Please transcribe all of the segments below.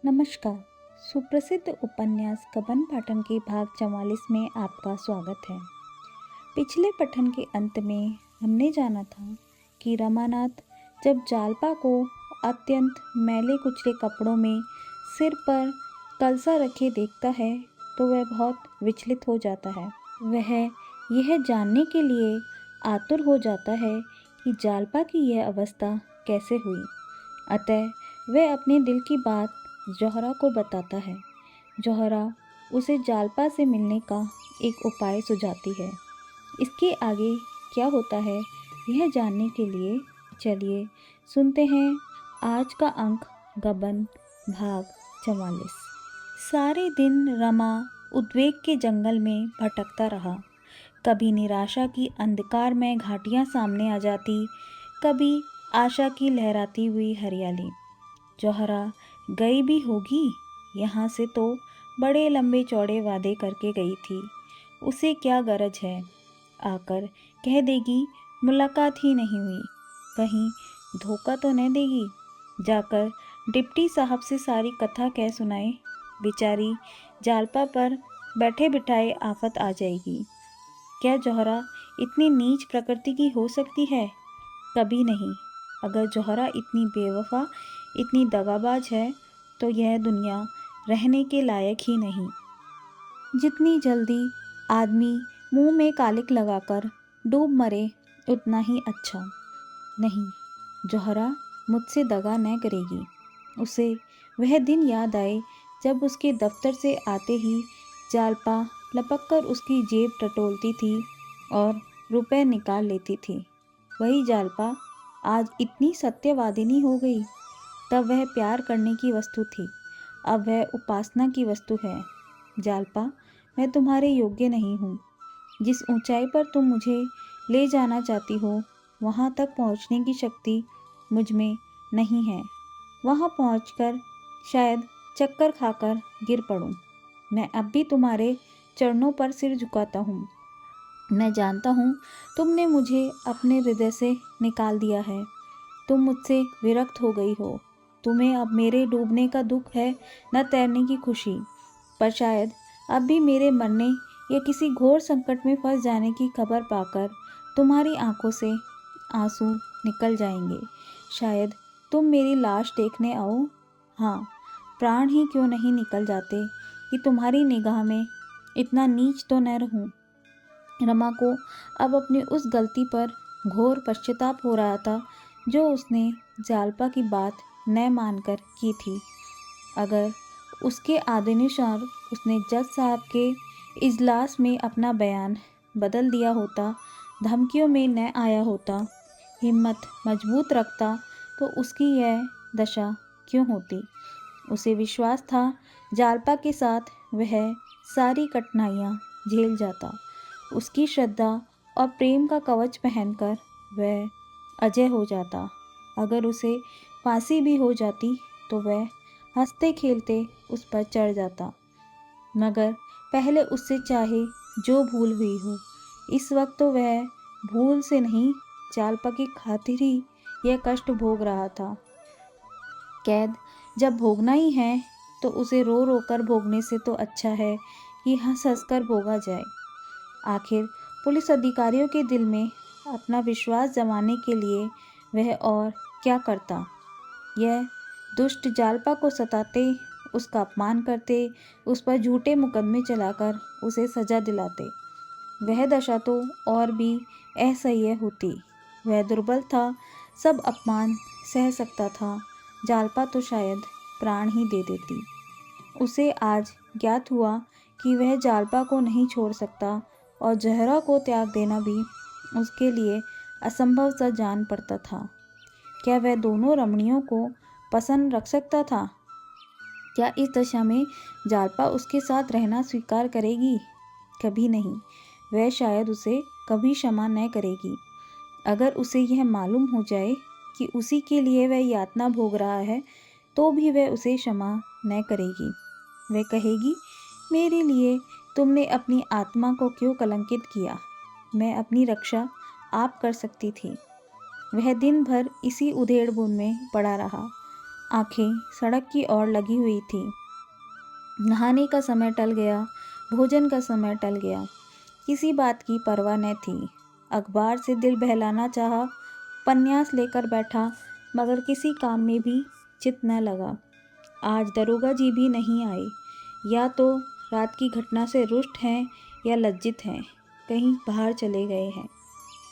नमस्कार। सुप्रसिद्ध उपन्यास गबन पाठन के भाग 44 में आपका स्वागत है। पिछले पठन के अंत में हमने जाना था कि रमानाथ जब जालपा को अत्यंत मैले कुचले कपड़ों में सिर पर कलसा रखे देखता है तो वह बहुत विचलित हो जाता है। वह यह जानने के लिए आतुर हो जाता है कि जालपा की यह अवस्था कैसे हुई। अतः वह अपने दिल की बात जौहरा को बताता है। जौहरा उसे जालपा से मिलने का एक उपाय सुझाती है। इसके आगे क्या होता है यह जानने के लिए चलिए सुनते हैं आज का अंक गबन भाग 44। सारे दिन रमा उद्वेग के जंगल में भटकता रहा। कभी निराशा की अंधकार में घाटियाँ सामने आ जाती, कभी आशा की लहराती हुई हरियाली। जौहरा गई भी होगी, यहाँ से तो बड़े लंबे चौड़े वादे करके गई थी। उसे क्या गरज है, आकर कह देगी मुलाकात ही नहीं हुई। कहीं धोखा तो न देगी, जाकर डिप्टी साहब से सारी कथा कह सुनाए। बेचारी जालपा पर बैठे बिठाए आफत आ जाएगी। क्या जौहरा इतनी नीच प्रकृति की हो सकती है? कभी नहीं। अगर जौहरा इतनी बेवफा, इतनी दगाबाज है तो यह दुनिया रहने के लायक ही नहीं। जितनी जल्दी आदमी मुंह में कालिक लगाकर डूब मरे उतना ही अच्छा। नहीं, जौहरा मुझसे दगा न करेगी। उसे वह दिन याद आए जब उसके दफ्तर से आते ही जालपा लपक कर उसकी जेब टटोलती थी और रुपए निकाल लेती थी। वही जालपा आज इतनी सत्यवादिनी हो गई। तब वह प्यार करने की वस्तु थी, अब वह उपासना की वस्तु है। जालपा, मैं तुम्हारे योग्य नहीं हूँ। जिस ऊंचाई पर तुम मुझे ले जाना चाहती हो वहाँ तक पहुँचने की शक्ति मुझ में नहीं है। वहाँ पहुँचकर शायद चक्कर खाकर गिर पड़ूँ। मैं अब भी तुम्हारे चरणों पर सिर झुकाता हूँ। मैं जानता हूँ तुमने मुझे अपने हृदय से निकाल दिया है। तुम मुझसे विरक्त हो गई हो। तुम्हें अब मेरे डूबने का दुख है, न तैरने की खुशी। पर शायद अब भी मेरे मरने या किसी घोर संकट में फंस जाने की खबर पाकर तुम्हारी आंखों से आंसू निकल जाएंगे। शायद तुम मेरी लाश देखने आओ। हाँ, प्राण ही क्यों नहीं निकल जाते कि तुम्हारी निगाह में इतना नीच तो न रहूं। रमा को अब अपनी उस गलती पर घोर पश्चाताप हो रहा था जो उसने जालपा की बात न मानकर की थी। अगर उसके आदेशानुसार उसने जज साहब के इजलास में अपना बयान बदल दिया होता, धमकियों में न आया होता, हिम्मत मजबूत रखता, तो उसकी यह दशा क्यों होती। उसे विश्वास था जालपा के साथ वह सारी कठिनाइयाँ झेल जाता। उसकी श्रद्धा और प्रेम का कवच पहनकर वह अजय हो जाता। अगर उसे फांसी भी हो जाती तो वह हंसते खेलते उस पर चढ़ जाता। मगर पहले उससे चाहे जो भूल हुई हो, इस वक्त तो वह भूल से नहीं, जालपा की खातिर ही यह कष्ट भोग रहा था। कैद जब भोगना ही है तो उसे रो रो कर भोगने से तो अच्छा है कि हंस हंस कर भोगा जाए। आखिर पुलिस अधिकारियों के दिल में अपना विश्वास जमाने के लिए वह और क्या करता। यह दुष्ट जालपा को सताते, उसका अपमान करते, उस पर झूठे मुकदमे चलाकर उसे सजा दिलाते। वह दशा तो और भी असह्य होती। वह दुर्बल था, सब अपमान सह सकता था। जालपा तो शायद प्राण ही दे देती। उसे आज ज्ञात हुआ कि वह जालपा को नहीं छोड़ सकता और जौहरा को त्याग देना भी उसके लिए असंभव सा जान पड़ता था। क्या वह दोनों रमणियों को पसंद रख सकता था? क्या इस दशा में जालपा उसके साथ रहना स्वीकार करेगी? कभी नहीं। वह शायद उसे कभी क्षमा न करेगी। अगर उसे यह मालूम हो जाए कि उसी के लिए वह यातना भोग रहा है तो भी वह उसे क्षमा न करेगी। वह कहेगी, मेरे लिए तुमने अपनी आत्मा को क्यों कलंकित किया? मैं अपनी रक्षा आप कर सकती थी। वह दिन भर इसी उधेड़ बुन में पड़ा रहा। आंखें सड़क की ओर लगी हुई थी। नहाने का समय टल गया, भोजन का समय टल गया, किसी बात की परवाह न थी। अखबार से दिल बहलाना चाहा, उपन्यास लेकर बैठा, मगर किसी काम में भी चित न लगा। आज दरोगा जी भी नहीं आए, या तो रात की घटना से रुष्ट हैं या लज्जित हैं, कहीं बाहर चले गए हैं।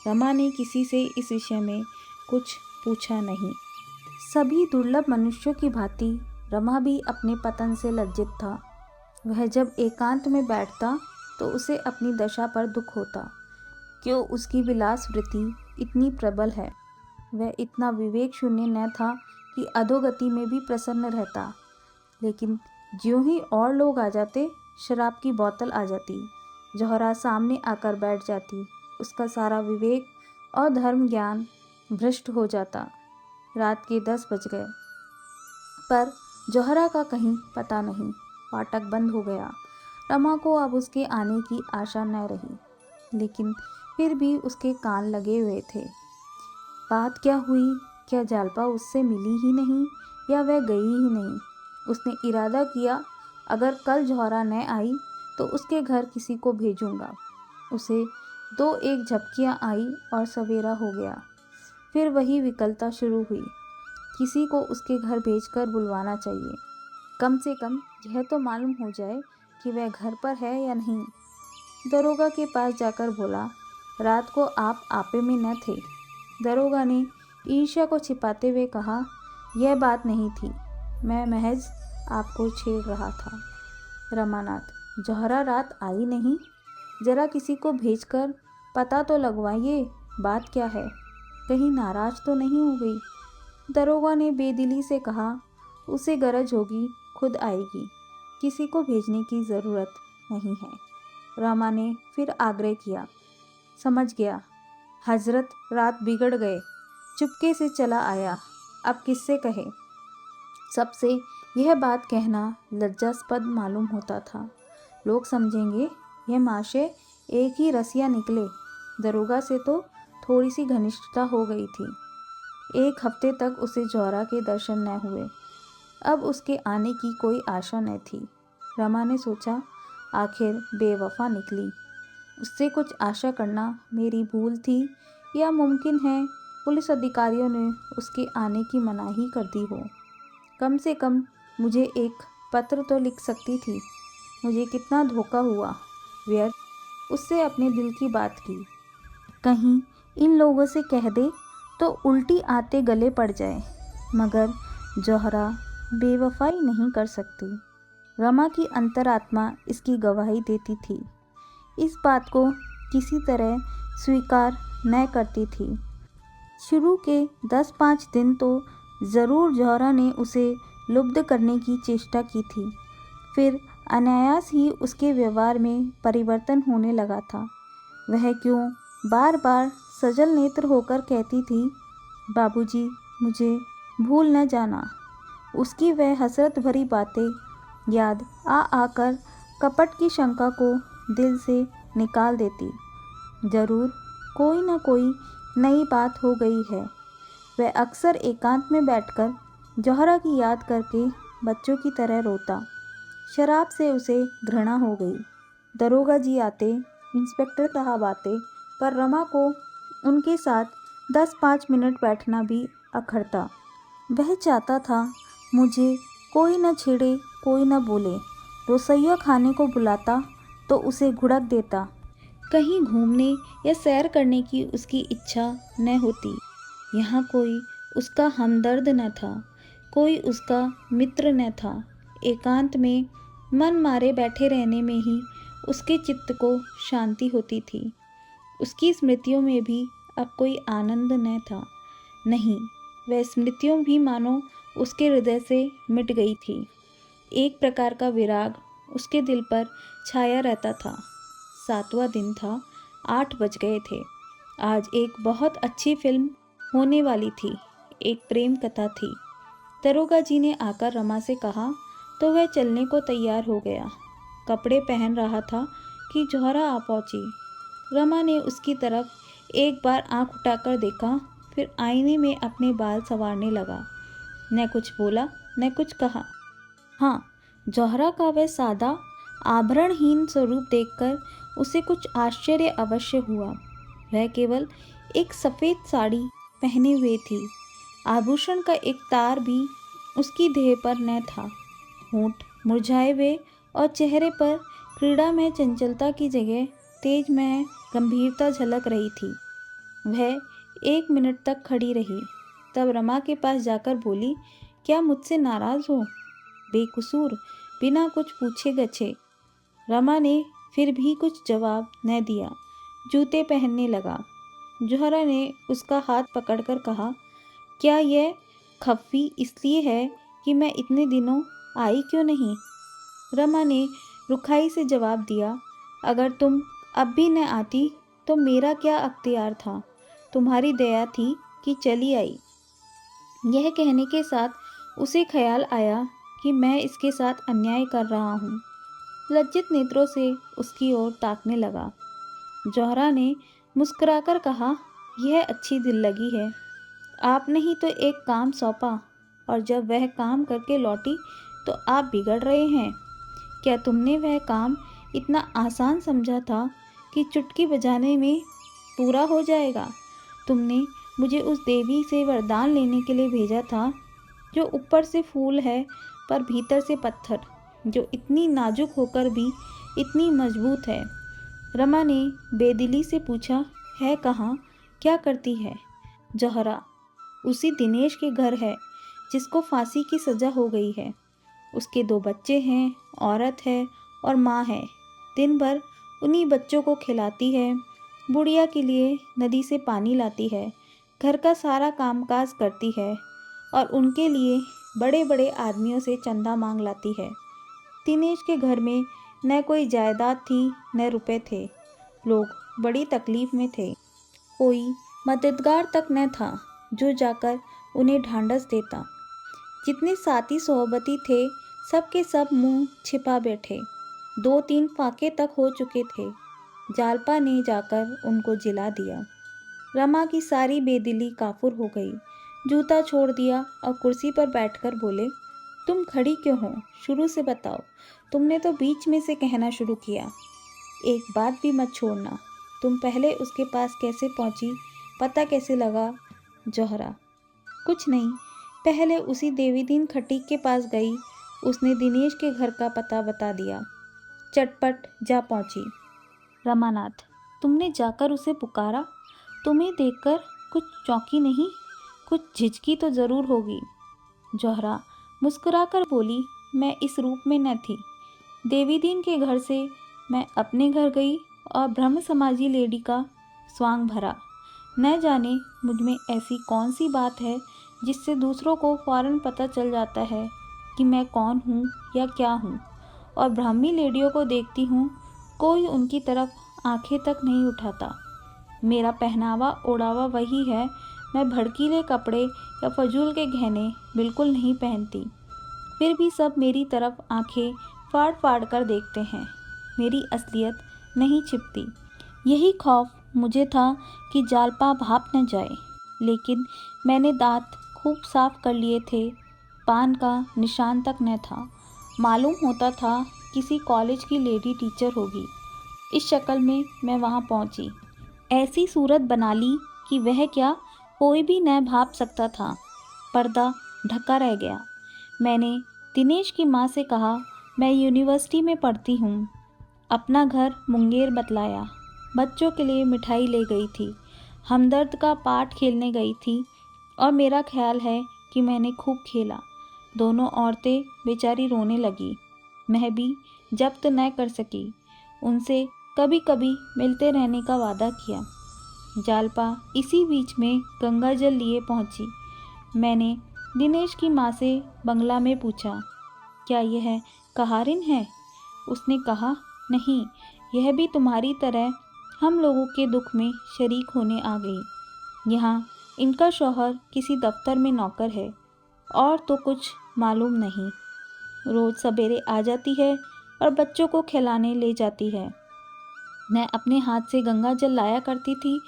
रमा ने किसी से इस विषय में कुछ पूछा नहीं। सभी दुर्लभ मनुष्यों की भांति रमा भी अपने पतन से लज्जित था। वह जब एकांत में बैठता तो उसे अपनी दशा पर दुख होता। क्यों उसकी विलास वृत्ति इतनी प्रबल है। वह इतना विवेक शून्य न था कि अधोगति में भी प्रसन्न रहता, लेकिन ज्यों ही और लोग आ जाते, शराब की बोतल आ जाती, जौहरा सामने आकर बैठ जाती, उसका सारा विवेक और धर्म ज्ञान भ्रष्ट हो जाता। रात के 10 बज गए, पर जौहरा का कहीं पता नहीं। फाटक बंद हो गया। रमा को अब उसके आने की आशा न रही, लेकिन फिर भी उसके कान लगे हुए थे। बात क्या हुई? क्या जालपा उससे मिली ही नहीं, या वह गई ही नहीं? उसने इरादा किया, अगर कल जौहरा न आई तो उसके घर किसी को भेजूंगा। उसे 2-1 झपकियां आई और सवेरा हो गया। फिर वही विकलता शुरू हुई। किसी को उसके घर भेजकर बुलवाना चाहिए। कम से कम यह तो मालूम हो जाए कि वह घर पर है या नहीं। दरोगा के पास जाकर बोला, रात को आप आपे में न थे। दरोगा ने ईर्ष्या को छिपाते हुए कहा, यह बात नहीं थी, मैं महज आपको छेड़ रहा था। रमानाथ, जौहरा रात आई नहीं? जरा किसी को भेजकर पता तो लगवाइए, बात क्या है? कहीं नाराज तो नहीं हो गई? दरोगा ने बेदिली से कहा, उसे गरज होगी, खुद आएगी, किसी को भेजने की ज़रूरत नहीं है। रमा ने फिर आग्रह किया, समझ गया, हजरत रात बिगड़ गए, चुपके से चला आया, अब किससे कहे? सबसे यह बात कहना लज्जास्पद मालूम होता था। लोग समझेंगे यह माशे एक ही रसिया निकले। दरोगा से तो थोड़ी सी घनिष्ठता हो गई थी। 1 हफ्ते तक उसे जौहरा के दर्शन न हुए। अब उसके आने की कोई आशा न थी। रमा ने सोचा, आखिर बेवफा निकली। उससे कुछ आशा करना मेरी भूल थी, या मुमकिन है पुलिस अधिकारियों ने उसके आने की मनाही कर दी हो। कम से कम मुझे एक पत्र तो लिख सकती थी। मुझे कितना धोखा हुआ। व्यर्थ उससे अपने दिल की बात की। कहीं इन लोगों से कह दे तो उल्टी आते गले पड़ जाए, मगर जौहरा बेवफाई नहीं कर सकती। रमा की अंतरात्मा इसकी गवाही देती थी। इस बात को किसी तरह स्वीकार न करती थी। शुरू के 10-5 दिन तो ज़रूर जौहरा ने उसे लुब्ध करने की चेष्टा की थी। फिर अनायास ही उसके व्यवहार में परिवर्तन होने लगा था। वह क्यों बार बार सजल नेत्र होकर कहती थी, बाबूजी मुझे भूल न जाना। उसकी वह हसरत भरी बातें याद आ आकर कपट की शंका को दिल से निकाल देती। जरूर कोई न कोई नई बात हो गई है। वह अक्सर एकांत में बैठकर जौहरा की याद करके बच्चों की तरह रोता। शराब से उसे घृणा हो गई। दरोगा जी आते, इंस्पेक्टर साहब आते, पर रमा को उनके साथ 10-5 मिनट बैठना भी अखरता। वह चाहता था मुझे कोई न छेड़े, कोई न बोले। रसोइया खाने को बुलाता तो उसे घुड़क देता। कहीं घूमने या सैर करने की उसकी इच्छा न होती। यहाँ कोई उसका हमदर्द न था, कोई उसका मित्र न था। एकांत में मन मारे बैठे रहने में ही उसके चित्त को शांति होती थी। उसकी स्मृतियों में भी अब कोई आनंद न था। नहीं, वह स्मृतियों भी मानो उसके हृदय से मिट गई थी। एक प्रकार का विराग उसके दिल पर छाया रहता था। 7वां दिन था, 8 बज गए थे। आज एक बहुत अच्छी फिल्म होने वाली थी। एक प्रेम कथा थी। दरोगा जी ने आकर रमा से कहा तो वह चलने को तैयार हो गया। कपड़े पहन रहा था कि जौहरा आ पहुंची। रमा ने उसकी तरफ एक बार आंख उठाकर देखा, फिर आईने में अपने बाल संवारने लगा। न कुछ बोला न कुछ कहा। हाँ, जौहरा का वह सादा आभरणहीन स्वरूप देखकर उसे कुछ आश्चर्य अवश्य हुआ। वह केवल एक सफ़ेद साड़ी पहने हुए थी। आभूषण का एक तार भी उसकी देह पर न था। होंठ मुरझाए हुए और चेहरे पर क्रीड़ा में चंचलता की जगह तेज में गंभीरता झलक रही थी। वह 1 मिनट तक खड़ी रही, तब रमा के पास जाकर बोली, क्या मुझसे नाराज़ हो? बेकसूर, बिना कुछ पूछे गछे। रमा ने फिर भी कुछ जवाब न दिया। जूते पहनने लगा। जौहरा ने उसका हाथ पकड़कर कहा, क्या यह खफ्फी इसलिए है कि मैं इतने दिनों आई क्यों नहीं? रमा ने रुखाई से जवाब दिया, अगर तुम अब भी न आती तो मेरा क्या अख्तियार था? तुम्हारी दया थी कि चली आई। यह कहने के साथ उसे ख्याल आया कि मैं इसके साथ अन्याय कर रहा हूँ। लज्जित नेत्रों से उसकी ओर ताकने लगा। जौहरा ने मुस्कुराकर कहा, यह अच्छी दिल लगी है। आपने ही तो एक काम सौंपा और जब वह काम करके लौटी तो आप बिगड़ रहे हैं। क्या तुमने वह काम इतना आसान समझा था कि चुटकी बजाने में पूरा हो जाएगा? तुमने मुझे उस देवी से वरदान लेने के लिए भेजा था जो ऊपर से फूल है पर भीतर से पत्थर, जो इतनी नाजुक होकर भी इतनी मजबूत है। रमा ने बेदिली से पूछा, है कहाँ? क्या करती है? जौहरा, उसी दिनेश के घर है जिसको फांसी की सज़ा हो गई है। उसके 2 बच्चे हैं, औरत है और माँ है। दिन भर उन्हीं बच्चों को खिलाती है, बुढ़िया के लिए नदी से पानी लाती है, घर का सारा कामकाज करती है और उनके लिए बड़े बड़े आदमियों से चंदा मांग लाती है। दिनेश के घर में न कोई जायदाद थी न रुपए थे। लोग बड़ी तकलीफ में थे। कोई मददगार तक न था जो जाकर उन्हें ढांढस देता। जितने साथी सोहबती थे सब के सब मुंह छिपा बैठे। 2-3 फाके तक हो चुके थे। जालपा ने जाकर उनको जिला दिया। रमा की सारी बेदिली काफुर हो गई। जूता छोड़ दिया और कुर्सी पर बैठकर बोले, तुम खड़ी क्यों हो? शुरू से बताओ। तुमने तो बीच में से कहना शुरू किया। एक बात भी मत छोड़ना। तुम पहले उसके पास कैसे पहुंची? पता कैसे लगा? जौहरा, कुछ नहीं, पहले उसी देवीदीन खटीक के पास गई। उसने दिनेश के घर का पता बता दिया। चटपट जा पहुंची। रमानाथ, तुमने जाकर उसे पुकारा? तुम्हें देखकर कुछ चौंकी नहीं? कुछ झिझकी तो ज़रूर होगी। जौहरा मुस्कुराकर बोली, मैं इस रूप में न थी। देवीदीन के घर से मैं अपने घर गई और ब्रह्म समाजी लेडी का स्वांग भरा। न जाने मुझ में ऐसी कौन सी बात है जिससे दूसरों को फ़ौरन पता चल जाता है कि मैं कौन हूँ या क्या हूँ। और ब्राह्मी लेडियों को देखती हूँ, कोई उनकी तरफ आंखें तक नहीं उठाता। मेरा पहनावा ओढ़ावा वही है। मैं भड़कीले कपड़े या फजूल के गहने बिल्कुल नहीं पहनती। फिर भी सब मेरी तरफ आंखें फाड़ फाड़ कर देखते हैं। मेरी असलियत नहीं छिपती। यही खौफ मुझे था कि जालपा भाप न जाए। लेकिन मैंने दांत खूब साफ कर लिए थे। पान का निशान तक न था। मालूम होता था किसी कॉलेज की लेडी टीचर होगी। इस शक्ल में मैं वहाँ पहुँची। ऐसी सूरत बना ली कि वह क्या कोई भी न भाप सकता था। पर्दा ढका रह गया। मैंने दिनेश की माँ से कहा, मैं यूनिवर्सिटी में पढ़ती हूँ। अपना घर मुंगेर बतलाया। बच्चों के लिए मिठाई ले गई थी। हमदर्द का पाठ खेलने गई थी और मेरा ख्याल है कि मैंने खूब खेला। दोनों औरतें बेचारी रोने लगी। मैं भी जब्त न कर सकी। उनसे कभी कभी मिलते रहने का वादा किया। जालपा इसी बीच में गंगा जल लिए पहुंची। मैंने दिनेश की माँ से बंगला में पूछा, क्या यह कहारिन है? उसने कहा, नहीं, यह भी तुम्हारी तरह हम लोगों के दुख में शरीक होने आ गई। यहाँ इनका शौहर किसी दफ्तर में नौकर है और तो कुछ मालूम नहीं। रोज़ सवेरे आ जाती है और बच्चों को खिलाने ले जाती है। मैं अपने हाथ से गंगा जल लाया करती थी,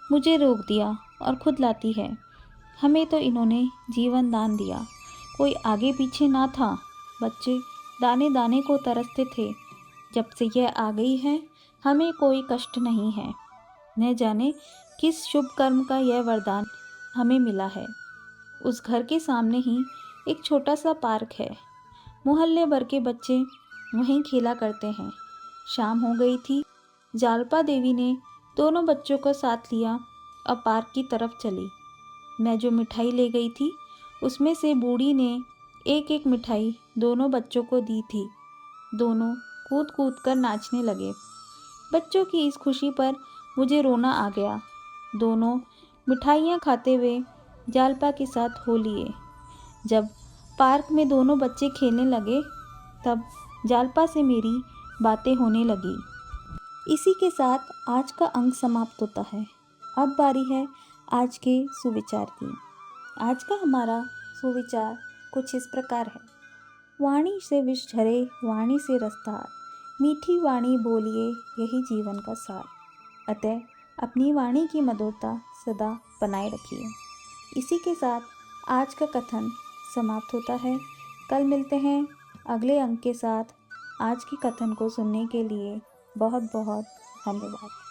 मुझे रोक दिया और खुद लाती है। हमें तो इन्होंने जीवन दान दिया। कोई आगे पीछे ना था। बच्चे दाने दाने को तरसते थे। जब से यह आ गई है, हमें कोई कष्ट नहीं है। न जाने किस शुभ कर्म का यह वरदान हमें मिला है। उस घर के सामने ही एक छोटा सा पार्क है। मोहल्ले भर के बच्चे वहीं खेला करते हैं। शाम हो गई थी। जालपा देवी ने दोनों बच्चों को साथ लिया और पार्क की तरफ चली। मैं जो मिठाई ले गई थी, उसमें से बूढ़ी ने एक एक मिठाई दोनों बच्चों को दी थी। दोनों कूद कूद कर नाचने लगे। बच्चों की इस खुशी पर मुझे रोना आ गया। दोनों मिठाइयाँ खाते हुए जालपा के साथ हो लिए। जब पार्क में दोनों बच्चे खेलने लगे, तब जालपा से मेरी बातें होने लगी। इसी के साथ आज का अंक समाप्त होता है। अब बारी है आज के सुविचार की। आज का हमारा सुविचार कुछ इस प्रकार है। वाणी से विष झरे, वाणी से रसधार, मीठी वाणी बोलिए यही जीवन का सार। अतः अपनी वाणी की मधुरता सदा बनाए रखिए। इसी के साथ आज का कथन समाप्त होता है। कल मिलते हैं अगले अंक के साथ। आज के कथन को सुनने के लिए बहुत बहुत धन्यवाद।